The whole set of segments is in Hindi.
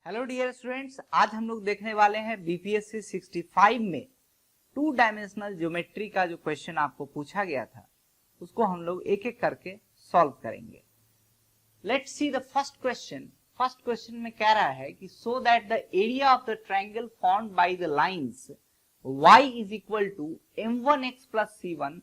हेलो डियर स्टूडेंट्स, आज हम लोग देखने वाले हैं बीपीएससी 65 में 2 डायमेंशनल ज्योमेट्री का जो क्वेश्चन आपको पूछा गया था उसको हम लोग एक एक करके सॉल्व करेंगे। Let's see the first question. First question में कह रहा है कि so that the area of the triangle formed by the lines y is equal to m1x plus c1,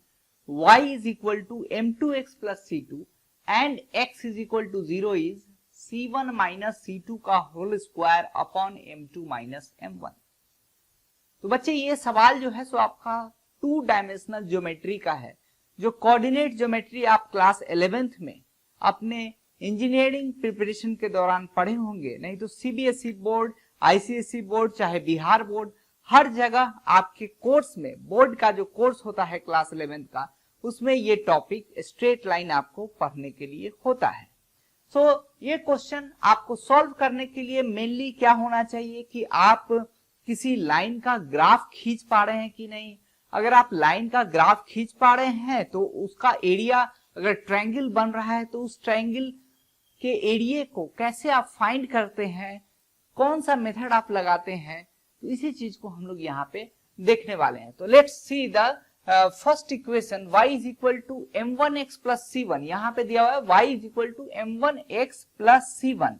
y is equal to m2x plus c2 and x is equal to 0 is c1 minus c2 का whole square upon m2 minus m1। तो बच्चे ये सवाल जो है सो आपका 2 डायमेंशनल ज्योमेट्री का है, जो कोऑर्डिनेट ज्योमेट्री आप क्लास 11th में अपने इंजीनियरिंग प्रिपरेशन के दौरान पढ़े होंगे। नहीं तो सीबीएसई बोर्ड, आईसीएसई बोर्ड, चाहे बिहार बोर्ड, हर जगह आपके कोर्स में, बोर्ड का जो कोर्स होता है क्लास 11th का, उसमें ये टॉपिक स्ट्रेट लाइन आपको पढ़ने के लिए होता है। सो ये क्वेश्चन आपको सॉल्व करने के लिए मेनली क्या होना चाहिए कि आप किसी लाइन का ग्राफ खींच पा रहे हैं कि नहीं। अगर आप लाइन का ग्राफ खींच पा रहे हैं तो उसका एरिया, अगर ट्रायंगल बन रहा है तो उस ट्रायंगल के एरिया को कैसे आप फाइंड करते हैं, कौन सा मेथड आप लगाते हैं, तो इसी चीज को हम लोग यहाँ पे देखने वाले हैं। तो let's see the first equation y is equal to m1x plus c1। यहां पे दिया हुआ है y is equal to m1x plus c1।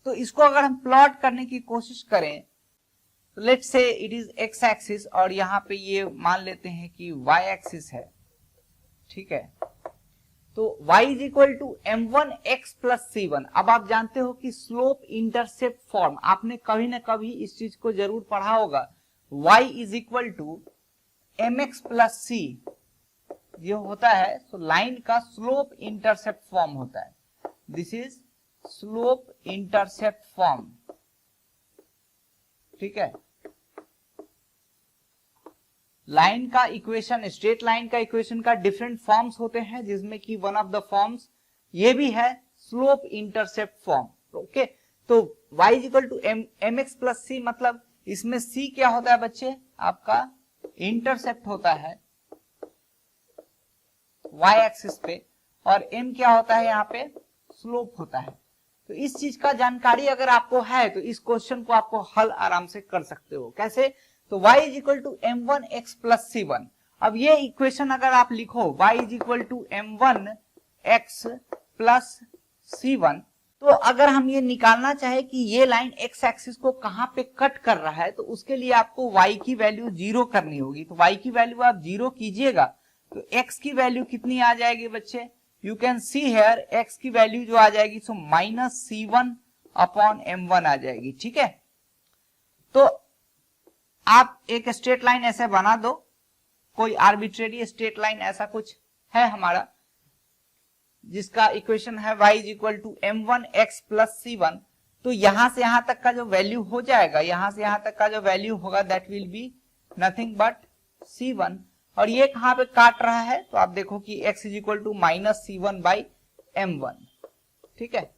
तो इसको अगर हम प्लॉट करने की कोशिश करें तो let's say it is x axis और यहाँ पे ये मान लेते हैं कि y एक्सिस है, ठीक है। तो y is equal to m1x plus c1। अब आप जानते हो कि स्लोप इंटरसेप्ट फॉर्म आपने कभी ना कभी इस चीज को जरूर पढ़ा होगा। y is equal to mx plus c ये होता है तो लाइन का स्लोप इंटरसेप्ट फॉर्म होता है। This is slope intercept form, ठीक है। लाइन का इक्वेशन, स्ट्रेट लाइन का इक्वेशन का डिफरेंट फॉर्म्स होते हैं, जिसमें कि वन ऑफ द फॉर्म्स ये भी है स्लोप इंटरसेप्ट फॉर्म। ओके, तो y is equal to mx plus c, मतलब इसमें c क्या होता है बच्चे, आपका इंटरसेप्ट होता है y एक्सिस पे, और m क्या होता है यहाँ पे, स्लोप होता है। तो इस चीज का जानकारी अगर आपको है तो इस क्वेश्चन को आपको हल आराम से कर सकते हो। कैसे, तो y is equal to m1x plus c1। अब ये इक्वेशन अगर आप लिखो y is equal to m1x plus c1, तो अगर हम ये निकालना चाहे कि ये लाइन x एक्सिस को कहां पे कट कर रहा है तो उसके लिए आपको y की वैल्यू 0 करनी होगी। तो y की वैल्यू आप 0 कीजिएगा तो x की वैल्यू कितनी आ जाएगी बच्चे, you can see here x की वैल्यू जो आ जाएगी so minus c1 upon m1 आ जाएगी, ठीक है। तो आप एक स्ट्रेट लाइन ऐसे बना दो, कोई आर्बिट्रेरी स्ट्रेट लाइन ऐसा कुछ है हमारा, जिसका इक्वेशन है y is equal to m1x plus c1। तो यहां से यहां तक का जो वैल्यू हो जाएगा, यहां से यहां तक का जो वैल्यू होगा that will be nothing but c1। और ये कहां पे काट रहा है तो आप देखो कि x is equal to minus c1 by m1, ठीक है।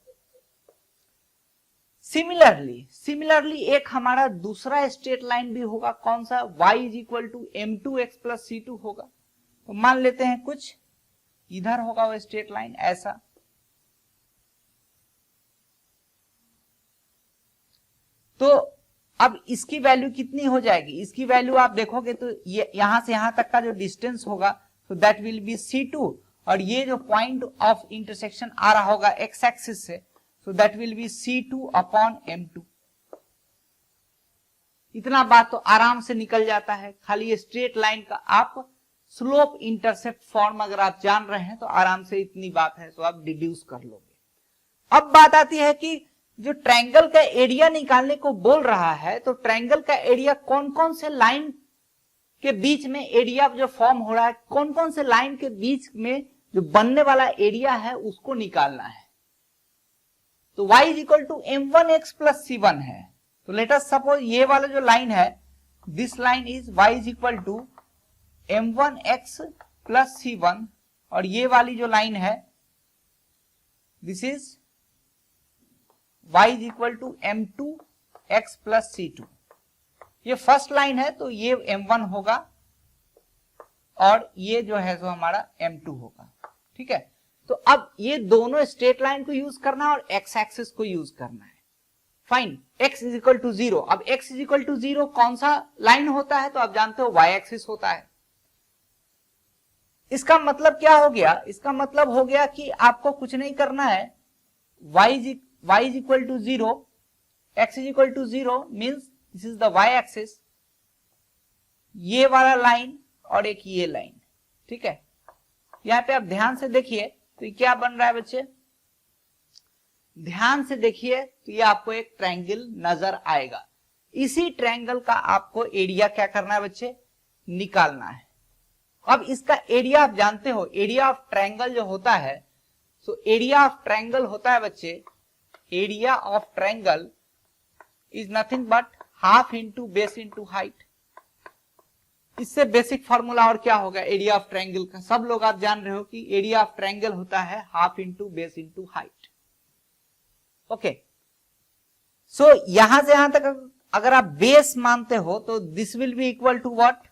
सिमिलरली एक हमारा दूसरा स्ट्रेट लाइन भी होगा, कौन सा, y is equal to m2x plus c2 होगा। तो मान लेते हैं कुछ इधर होगा वो स्ट्रेट लाइन ऐसा, तो अब इसकी वैल्यू कितनी हो जाएगी, इसकी वैल्यू आप देखोगे तो ये यहां से यहां तक का जो डिस्टेंस होगा तो दैट विल बी c2, और ये जो पॉइंट ऑफ इंटरसेक्शन आ रहा होगा x एक्सिस से तो that will B c2 upon m2। इतना बात तो आराम से निकल जाता है। खाली स्ट्रेट लाइन का आप स्लोप इंटरसेप्ट फॉर्म अगर आप जान रहे हैं तो आराम से इतनी बात है तो आप डिड्यूस कर लोगे। अब बात आती है कि जो ट्रायंगल का एरिया निकालने को बोल रहा है तो ट्रायंगल का एरिया कौन कौन से लाइन के बीच में एरिया जो फॉर्म हो रहा है, कौन कौन से लाइन के बीच में जो बनने वाला एरिया है उसको निकालना है। तो y is equal to m1x plus c1 है। तो लेट अस सपोज ये वाला जो लाइन है, this line is y is equal to m1x plus c1, और ये वाली जो लाइन है this is y is equal to m2x plus c2। ये फर्स्ट लाइन है तो ये m1 होगा और ये जो है तो हमारा m2 होगा, ठीक है। तो अब ये दोनों स्ट्रेट लाइन को यूज करना है और एक्स एक्सिस को यूज करना है। Fine, x is equal to 0। अब x इज इक्वल टू 0 कौन सा लाइन होता है? तो आप जानते हो y एक्सिस होता है। इसका मतलब क्या हो गया? इसका मतलब हो गया कि आपको कुछ नहीं करना है, y is equal to 0, x is equal to 0 means this is the y axis, ये वाला लाइन और एक ये लाइन, ठीक है। यहाँ पे आप ध्यान से देखिए तो ये क्या बन रहा है बच्चे, ध्यान से देखिए तो ये आपको एक ट्रायंगल नजर आएगा। इसी ट्रायंगल का आपको एरिया क्या करना है बच्चे? निकालना है। अब इसका एरिया आप जानते हो, एरिया ऑफ ट्रायंगल जो होता है, सो एरिया ऑफ ट्रायंगल होता है बच्चे, area of triangle is nothing but half into base into height. इससे बेसिक फॉर्मूला और क्या होगा एरिया ऑफ ट्रायंगल का? सब लोग आप जान रहे हो कि एरिया ऑफ ट्रायंगल होता है half into base into height. Okay, so यहां से यहां तक अगर आप बेस मानते हो तो this will be equal to what?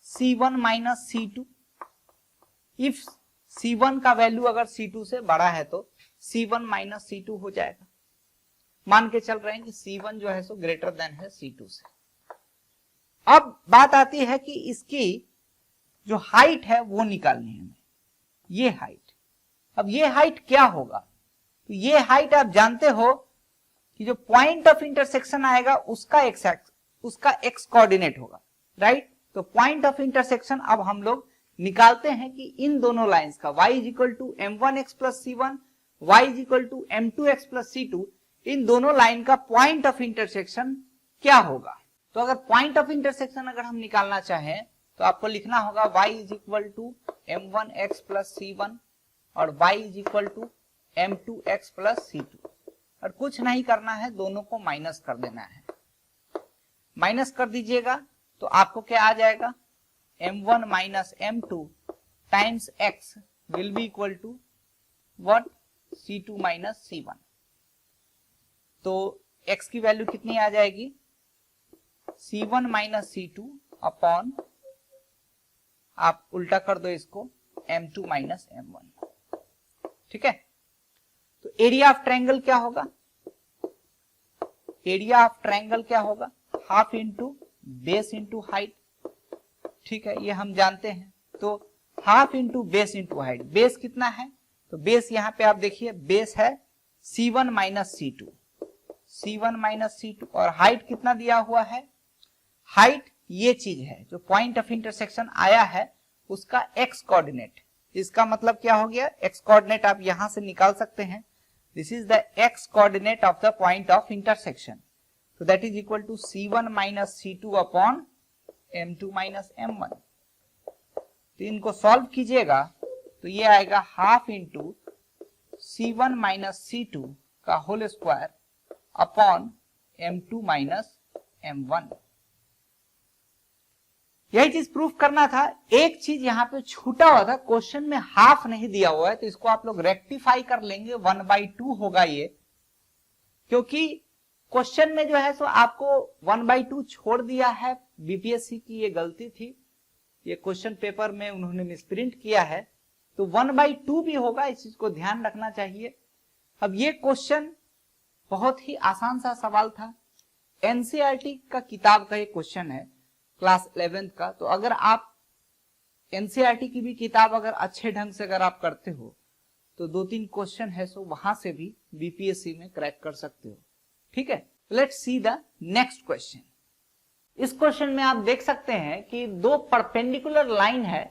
C1 minus C2। If C1 का वैल्यू अगर C2 से बड़ा है तो C1 माइनस C2 हो जाएगा। मान के चल रहे हैं कि C1 जो है सो ग्रेटर देन है C2 से। अब बात आती है कि इसकी जो हाइट है वो निकालनी है हमें, ये हाइट। अब ये हाइट क्या होगा? तो ये हाइट आप जानते हो कि जो पॉइंट ऑफ इंटरसेक्शन आएगा उसका एक्स कोऑर्डिनेट होगा, राइट। तो पॉइंट ऑफ इंटरसेक्शन अब हम लोग निकालते हैं कि इन दोनों लाइंस का y is equal to m1x plus c1, y is equal to m2x plus c2, इन दोनों लाइन का पॉइंट ऑफ इंटरसेक्शन क्या होगा। तो अगर पॉइंट ऑफ इंटरसेक्शन अगर हम निकालना चाहें तो आपको लिखना होगा y is equal to m1x plus c1 और y is equal to m2x plus c2, और कुछ नहीं करना है, दोनों को माइनस कर देना है। माइनस कर दीजिएगा तो आपको क्या आ जाएगा? m1 minus m2 times x will be equal to what? c2 minus c1। तो x की वैल्यू कितनी आ जाएगी? c1 माइनस c2 अपॉन, आप उल्टा कर दो इसको, m2 माइनस m1, ठीक है। तो एरिया ऑफ ट्रायंगल क्या होगा? एरिया ऑफ ट्रायंगल क्या होगा? Half into base into height, ठीक है, ये हम जानते हैं। तो half into base into height, base कितना है? तो बेस यहां पे आप देखिए, बेस है C1 minus C2, C1 minus C2, और हाइट कितना दिया हुआ है? हाइट ये चीज है जो पॉइंट ऑफ इंटरसेक्शन आया है उसका एक्स कोऑर्डिनेट। इसका मतलब क्या हो गया? एक्स कोऑर्डिनेट आप यहां से निकाल सकते हैं, this is the x coordinate of the point of intersection, so that is equal to C1 minus C2 upon M2 minus M1। तो इनको सॉल्व कीजिएगा तो ये आएगा half into C1 minus C2 का whole square upon M2 minus M1। यही चीज प्रूफ करना था। एक चीज यहां पे छूटा हुआ था, क्वेश्चन में हाफ नहीं दिया हुआ है, तो इसको आप लोग रेक्टिफाई कर लेंगे, 1/2 होगा ये, क्योंकि क्वेश्चन में जो है सो आपको 1/2 छोड़ दिया है। बीपीएससी की ये गलती थी, ये क्वेश्चन पेपर में उन्होंने मिसप्रिंट किया है, तो 1/2 भी होगा, इस चीज को ध्यान रखना चाहिए। अब ये क्वेश्चन बहुत ही आसान सा सवाल था, एनसीईआरटी का किताब का ये क्वेश्चन है क्लास 11th का। तो अगर आप एनसीईआरटी की भी किताब अगर अच्छे ढंग से अगर आप करते हो तो 2-3 क्वेश्चन है सो वहां से भी बीपीएससी में क्रैक कर सकते हो, ठीक है। Let's see the next question. इस क्वेश्चन में आप देख सकते हैं कि दो परपेंडिकुलर लाइन है,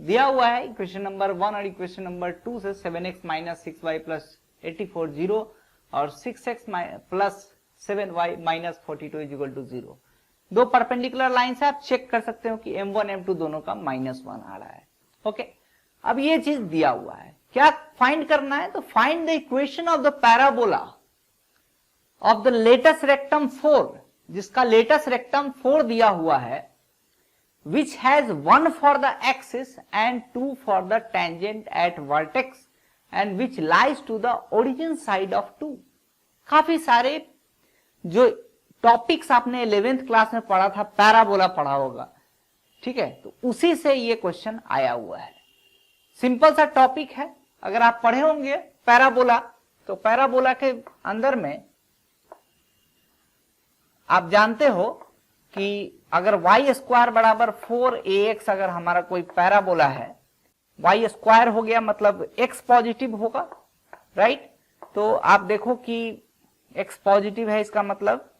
दिया हुआ है इक्वेशन नंबर 1 और इक्वेशन नंबर 2 से 7x माइनस 6y प्लस 84 0 और 6x plus 7y minus 42 is equal to 0। दो परपेंडिकुलर लाइन से आप चेक कर सकते हो कि m1 m2 दोनों का -1 आ रहा है। ओके, अब ये चीज दिया हुआ है, क्या फाइंड करना है? तो find the equation of the parabola of the latus rectum 4, जिसका लेटेस्ट रेक्टम 4 दिया हुआ है, which has 1 for the axis and 2 for the tangent at vertex and which lies to the origin side of 2। काफी सारे जो टॉपिक्स आपने 11th क्लास में पढ़ा था, पैराबोला पढ़ा होगा, ठीक है, तो उसी से ये क्वेश्चन आया हुआ है। सिंपल सा टॉपिक है, अगर आप पढ़े होंगे पैराबोला तो पैराबोला के अंदर में आप जानते हो कि अगर वाई स्क्वायर बराबर 4ax अगर हमारा कोई पैराबोला है, वाई स्क्वायर हो गया मतलब x पॉजिटिव होगा, राइट। तो आप देखो कि x पॉजिटिव है, इसका मतलब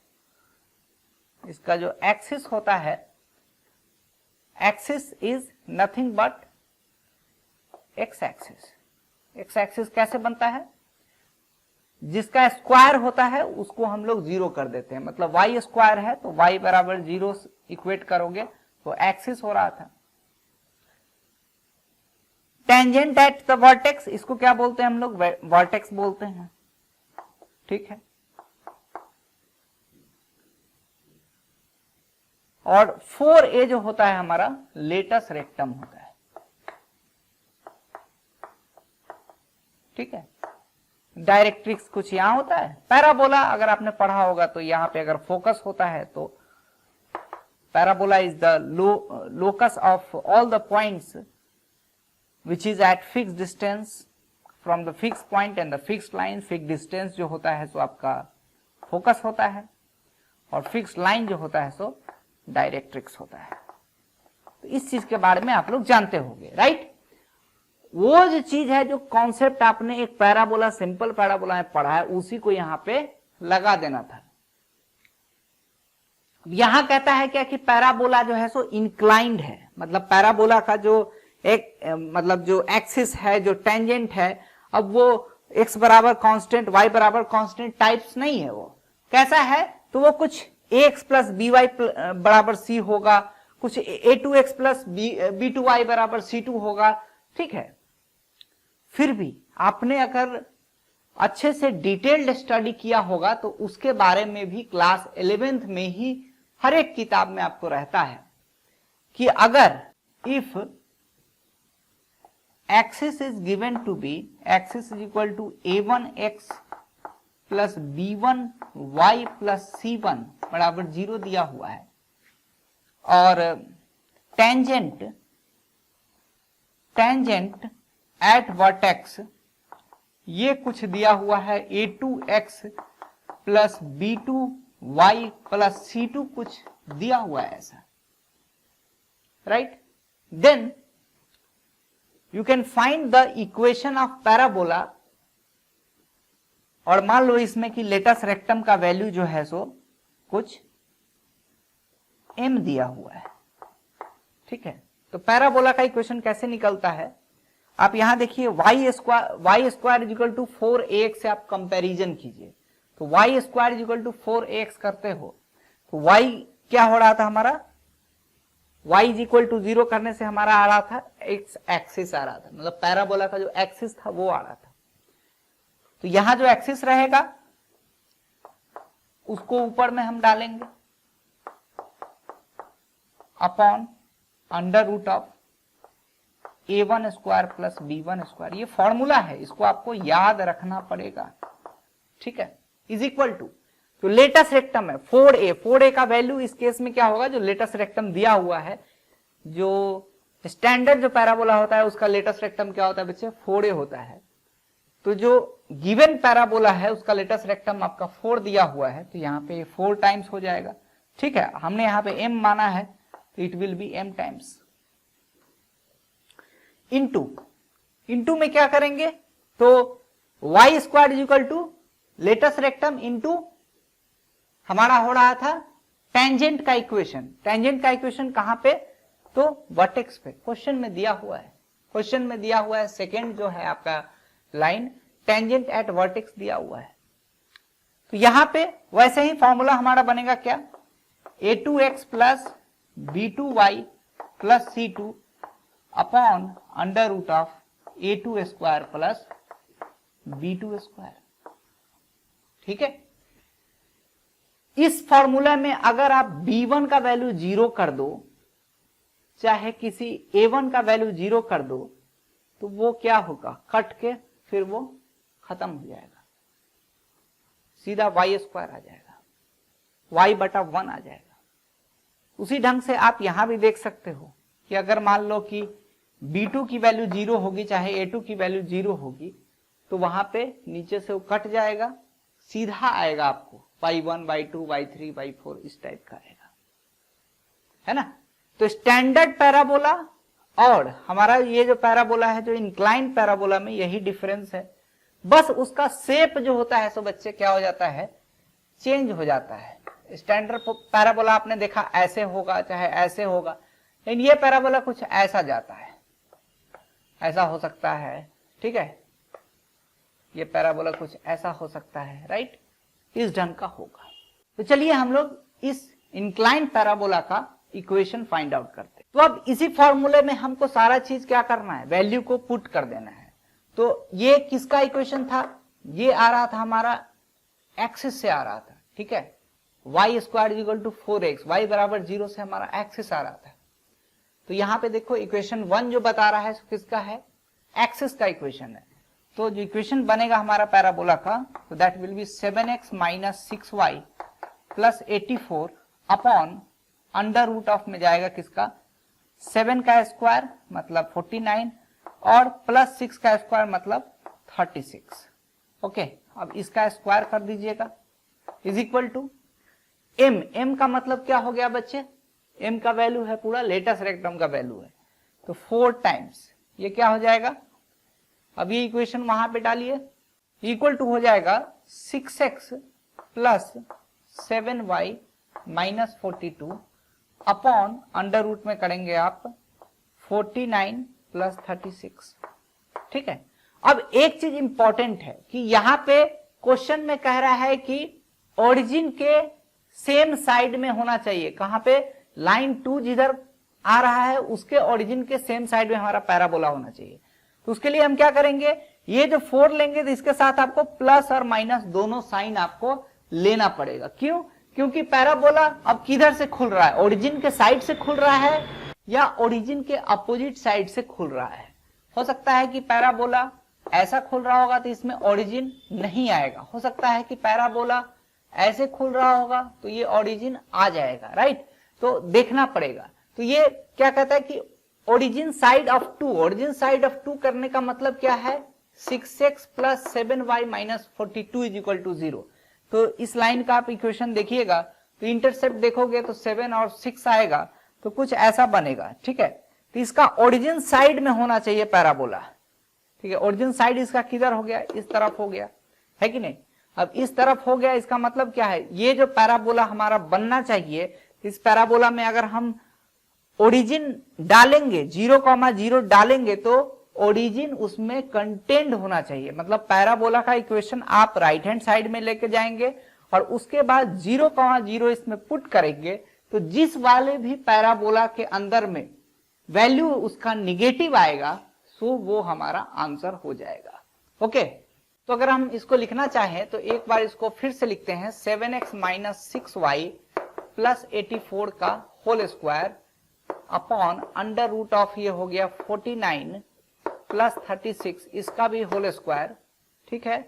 इसका जो एक्सिस होता है, axis is nothing but x axis. x axis कैसे बनता है? जिसका स्क्वायर होता है उसको हम लोग जीरो कर देते हैं, मतलब y स्क्वायर है तो y बराबर जीरो इक्वेट करोगे तो एक्सिस हो रहा था। टेंजेंट एट द वर्टेक्स, इसको क्या बोलते हैं हम लोग? वर्टेक्स बोलते हैं, ठीक है। और 4a जो होता है हमारा लेटस रेक्टम होता है, ठीक है। डायरेक्ट्रिक्स कुछ यहां होता है। पैराबोला अगर आपने पढ़ा होगा तो यहां पे अगर फोकस होता है तो parabola is the locus of all the points which is eight fix distance from the fix point and the fix line. Fix distance जो होता है सो आपका फोकस होता है और फिक्स लाइन जो होता है सो डायरेक्ट्रिक्स होता है। तो इस चीज के बारे में आप लोग जानते होंगे, राइट। वो जो चीज है, जो कॉन्सेप्ट आपने एक पैराबोला, सिंपल पैराबोला में पढ़ा है, उसी को यहां पे लगा देना था। यहां कहता है क्या कि पैराबोला जो है सो इंक्लाइंड है, मतलब पैराबोला का जो एक मतलब जो एक्सिस है, जो टेंजेंट है, अब वो x बराबर कांस्टेंट, y बराबर कांस्टेंट टाइप्स नहीं है। वो कैसा है? तो वो कुछ ax प्लस by बराबर c होगा, कुछ a2x प्लस b2y बराबर c2 होगा, ठीक है। फिर भी आपने अगर अच्छे से डिटेल्ड स्टडी किया होगा तो उसके बारे में भी क्लास 11th में ही हर एक किताब में आपको रहता है कि अगर if axis is given to be, axis is equal to a1x plus b1y plus c1 बराबर 0 दिया हुआ है और टेंजेंट एट वर्टेक्स ये कुछ दिया हुआ है a2x plus b2y plus c2 कुछ दिया हुआ है ऐसा, right. Then you can find the equation of parabola. और मान लो इसमें कि लेटस रेक्टम का वैल्यू जो है सो कुछ m दिया हुआ है, ठीक है। तो पैराबोला का इक्वेशन कैसे निकलता है? आप यहां देखिए y square is equal to 4ax से आप कंपैरिजन कीजिए, तो y square is equal to 4ax करते हो तो y क्या हो रहा था हमारा? y इज इक्वल टू 0 करने से हमारा आ रहा था x एक्सिस आ रहा था, मतलब पैराबोला का जो एक्सिस था वो आ रहा था। तो यहां जो एक्सिस रहेगा उसको ऊपर में हम डालेंगे upon under root of a1 square plus b1 square. ये फॉर्मूला है, इसको आपको याद रखना पड़ेगा, ठीक है। इज इक्वल टू जो लेटस रेक्टम है 4a का वैल्यू इस केस में क्या होगा? जो लेटस रेक्टम दिया हुआ है, जो स्टैंडर्ड जो पैराबोला होता है उसका लेटस रेक्टम क्या होता है बच्चे? 4a होता है। तो जो गिवन पैराबोला है उसका लेटस रेक्टम आपका 4 दिया हुआ है, तो यहाँ पे 4 टाइम्स हो जाएगा, ठीक है। हमने यहाँ पे m माना है तो it will be m times. Into में क्या करेंगे? तो y square is equal to latus rectum into हमारा हो रहा था टेंजेंट का इक्वेशन। टेंजेंट का इक्वेशन कहां पे? तो वर्टेक्स पे। क्वेश्चन में दिया हुआ है, सेकेंड जो है आपका लाइन टेंजेंट एट वर्टेक्स दिया हुआ है। तो यहां पे वैसे ही फॉर्मूला हमारा बनेगा क्या? a2x plus b2y plus c2 upon under root of a2 square plus b2 square, ठीक है। इस फॉर्मूला में अगर आप b1 का वैल्यू 0 कर दो, चाहे किसी a1 का वैल्यू 0 कर दो, तो वो क्या होगा? कट के फिर वो खत्म हो जाएगा, सीधा y स्क्वायर आ जाएगा, y बटा 1 आ जाएगा। उसी ढंग से आप यहां भी देख सकते हो कि अगर मान लो कि b2 की वैल्यू 0 होगी, चाहे a2 की वैल्यू 0 होगी, तो वहां पे नीचे से वो कट जाएगा, सीधा आएगा आपको y1 y2 y3 y4 इस टाइप का आएगा, है ना। तो स्टैंडर्ड पैराबोला और हमारा ये जो पैराबोला है, जो इंक्लाइन पैराबोला में यही डिफरेंस है, बस उसका शेप जो होता है सो बच्चे क्या हो जाता है, चेंज हो जाता है। स्टैंडर्ड पैराबोला आपने देखा ऐसे होगा चाहे ऐसे होगा, लेकिन ये पैराबोला कुछ ऐसा जाता है, ऐसा हो सकता है, ठीक है। ये पैराबोला कुछ ऐसा हो सकता है, राइट, इस ढंग का होगा। तो चलिए हम लोग इस इंक्लाइन पैराबोला का इक्वेशन फाइंड आउट करते हैं। तो अब इसी फॉर्मूले में हमको सारा चीज क्या करना है, वैल्यू को पुट कर देना है। तो ये किसका इक्वेशन था, ये आ रहा था हमारा एक्सिस से आ रहा था, ठीक है, y square equal to 4x, y बराबर 0 से हमारा एक्सिस आ रहा था। तो यहाँ पे देखो इक्वेशन 1 जो बता रहा है किसका है, एक्सिस का इक्वेशन है। तो जो इक्वेशन बनेगा हमारा पैराबोला का, तो that will be 7x minus 6y plus 84 upon under root of में जाएगा किसका, 7 का स्क्वायर मतलब 49 और प्लस 6 का स्क्वायर मतलब 36। ओके, अब इसका स्क्वायर कर दीजिएगा, इज इक्वल टू m का मतलब क्या हो गया बच्चे, m का वैल्यू है पूरा लेटेस्ट रेक्टम का वैल्यू है, तो 4 टाइम्स ये क्या हो जाएगा, अब ये इक्वेशन वहां पे डालिए, इक्वल टू हो जाएगा 6x plus 7y minus 42 upon under root में करेंगे आप 49 प्लस 36, ठीक है। अब एक चीज इंपॉर्टेंट है कि यहाँ पे क्वेश्चन में कह रहा है कि ओरिजिन के सेम साइड में होना चाहिए, कहां पे, लाइन 2 जिधर आ रहा है उसके ओरिजिन के सेम साइड में हमारा पैराबोला होना चाहिए। तो उसके लिए हम क्या करेंगे, ये जो 4 लेंगे तो इसके साथ आपको प्लस और माइनस दोनों साइन आपको लेना पड़ेगा। क्यों, क्योंकि पैराबोला अब किधर से खुल रहा है, ओरिजिन के साइड से खुल रहा है या ओरिजिन के अपोजिट साइड से खुल रहा है। हो सकता है कि पैराबोला ऐसा खुल रहा होगा तो इसमें ओरिजिन नहीं आएगा, हो सकता है कि पैराबोला ऐसे खुल रहा होगा तो ये ओरिजिन आ जाएगा, राइट। तो देखना पड़ेगा। तो ये क्या कहता है कि origin side of 2, origin side of 2 करने का मतलब क्या है, 6x plus 7y minus 42 is equal to 0। तो इस लाइन का आप इक्वेशन देखिएगा तो इंटरसेप्ट देखोगे तो 7 और 6 आएगा, तो कुछ ऐसा बनेगा, ठीक है। तो इसका ओरिजिन साइड में होना चाहिए पैराबोला, ठीक है। ओरिजिन साइड इसका किधर हो गया, इस तरफ हो गया, है कि नहीं। अब इस तरफ हो गया, इसका मतलब क्या है, ये जो पैराबोला हमारा बनना चाहिए, इस पैराबोला में अगर हम ओरिजिन डालेंगे 0,0 डालेंगे तो ओरिजिन उसमें कंटेंट होना चाहिए। मतलब पैराबोला का इक्वेशन आप राइट हैंड साइड में लेके जाएंगे और उसके बाद 0,0 इसमें पुट करेंगे, तो जिस वाले भी पैराबोला के अंदर में वैल्यू उसका निगेटिव आएगा सो वो हमारा आंसर हो जाएगा। ओके, तो अगर हम इसको लिखना चाहें तो एक बार इसको फिर से लिखते हैं, 7x माइनस 6y प्लस 84 का whole square upon under root of ये हो गया 49 प्लस 36 इसका भी होल स्क्वायर, ठीक है,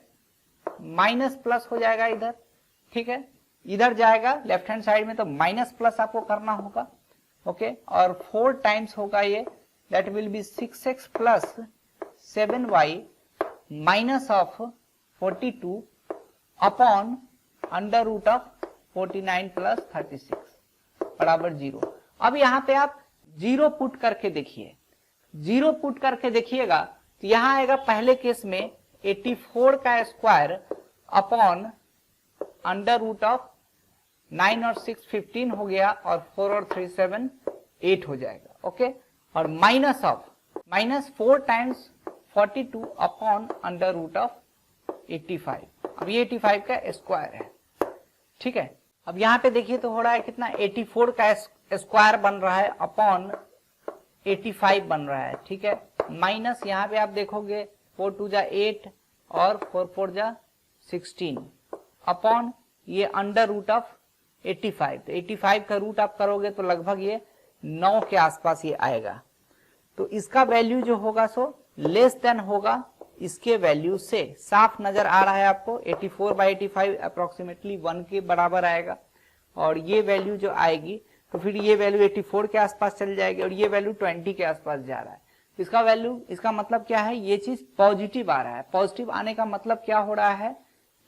माइनस प्लस हो जाएगा इधर, ठीक है, इधर जाएगा लेफ्ट हैंड साइड में तो माइनस प्लस आपको करना होगा। ओके, और 4 टाइम्स होगा ये, that will be 6x plus 7y minus of 42 upon under root of 49 plus 36 बराबर 0। अब यहाँ पे आप 0 पुट करके देखिए, 0 पुट करके देखिएगा तो यहां आएगा पहले केस में 84 का square upon under root of 9 और 6 15 हो गया और 4 और 3 7 8 हो जाएगा। ओके, और minus of minus 4 times 42 upon under root of 85। अब ये 85 का स्क्वायर है, ठीक है। अब यहाँ पे देखिए तो हो रहा है कितना, 84 का स्क्वायर बन रहा है अपॉन 85 बन रहा है, ठीक है, माइनस यहाँ पे आप देखोगे 4 2 जा 8 और 4 4 जा 16 अपॉन ये अंडर रूट ऑफ 85। तो 85 का रूट आप करोगे तो लगभग ये 9 के आसपास ये आएगा। तो इसका वैल्यू जो होगा सो लेस देन होगा इसके वैल्यू से, साफ नजर आ रहा है आपको, 84/85 अप्रोक्सीमेटली 1 के बराबर आएगा। और ये वैल्यू जो आएगी तो फिर ये वैल्यू 84 के आसपास चल जाएगी और ये वैल्यू 20 के आसपास जा रहा है। इसका वैल्यू, इसका मतलब क्या है, ये चीज पॉजिटिव आ रहा है। पॉजिटिव आने का मतलब क्या हो रहा है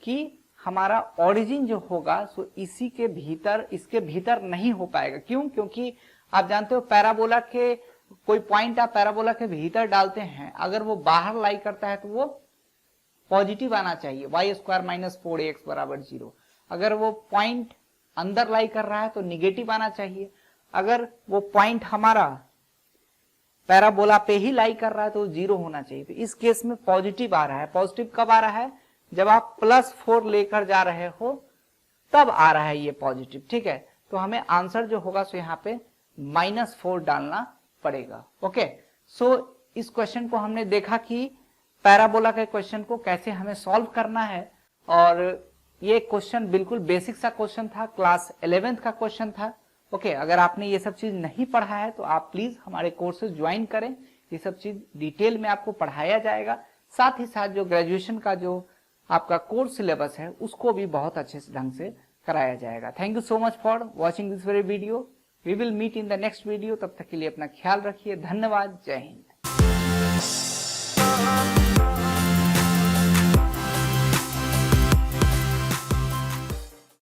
कि हमारा ओरिजिन जो होगा सो इसी के भीतर, इसके भीतर नहीं हो पाएगा। क्यों? क्योंकि आप जानते हो पैराबोला के कोई पॉइंट आप पैराबोला के भीतर डालते हैं, अगर वो बाहर लाई करता है तो वो पॉजिटिव आना चाहिए, वाई स्क्वायर माइनस 4ax बराबर 0। अगर वो पॉइंट अंदर लाई कर रहा है तो निगेटिव आना चाहिए। अगर वो पॉइंट हमारा पैराबोला पे ही लाई कर रहा है तो 0 होना चाहिए। तो इस केस में पॉजिटिव आ रहा है। पॉजिटिव कब आ रहा है? जब आप +4 लेकर जा रहे हो तब आ रहा है ये पॉजिटिव, ठीक है। तो हमें आंसर जो होगा सो यहाँ पे -4 डालना पड़ेगा। ओके, सो इस क्वेश्चन को हमने देखा कि पैराबोला के क्वेश्चन को कैसे हमें सॉल्व करना है, और ये क्वेश्चन बिल्कुल बेसिक सा क्वेश्चन था, क्लास 11th का क्वेश्चन था। ओके, अगर आपने ये सब चीज नहीं पढ़ा है तो आप प्लीज हमारे कोर्सेज ज्वाइन करें, ये सब चीज डिटेल में आपको पढ़ाया जाएगा। साथ ही साथ जो ग्रेजुएशन का जो आपका कोर्स सिलेबस है उसको भी बहुत अच्छे ढंग से कराया जाएगा। Thank you so much for watching this very video. We will meet in the next video. तब तक के लिए अपना ख्याल रखिए। धन्यवाद। जय हिंद।